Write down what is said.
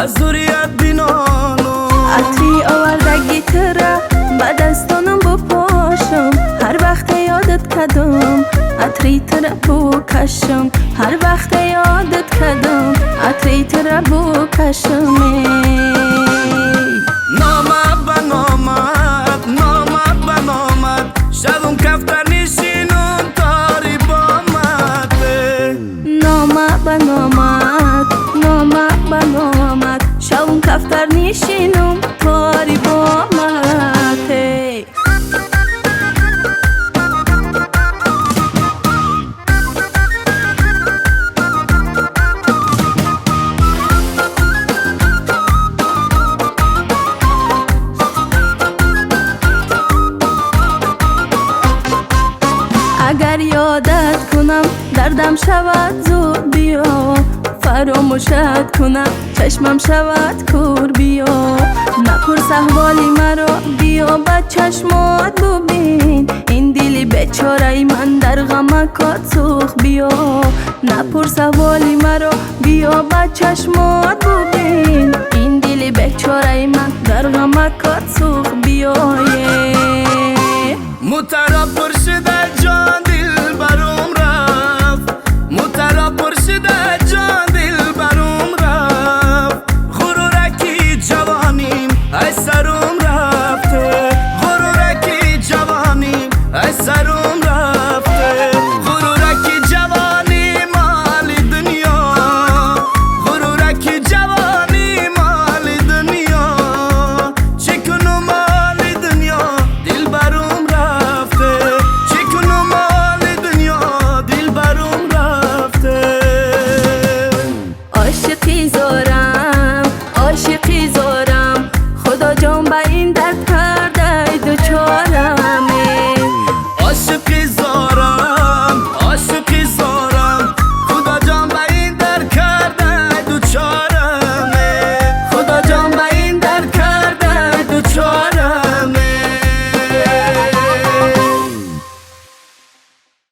از دوریت بینانم عطری آوردگی تره با دستانم بپاشم هر وقت یادت کدم عطری تره بکشم هر وقت یادت کدم عطری تره بکشم نامد به نامد نامد به نامد شبم کفتر نشینم تاری بامد نامد به نامد نامد به نامد شبم کفتر نشینم تاری بامد اگر یادت کنم دردم شود زود بیا فراموشت کنم چشمم شود کور بیا نپرس احوالی مرا بیا با چشمات ببین این دلی بیچاره من در غمکات سوخ بیا نپرس احوالی مرا بیا با چشمات ببین این دلی بیچاره من در غمکات سوخ بیا مترا پرشده جان دل برام رفت مترا پرشده جان دل برام رفت غرورکی جوانیم ای سرم رفته غرورکی جوانیم ای سرم رفته غرورکی جوانی مال دنیا غرورکی جوانی مال دنیا چکنو مال دنیا دل برام عاشقی زارم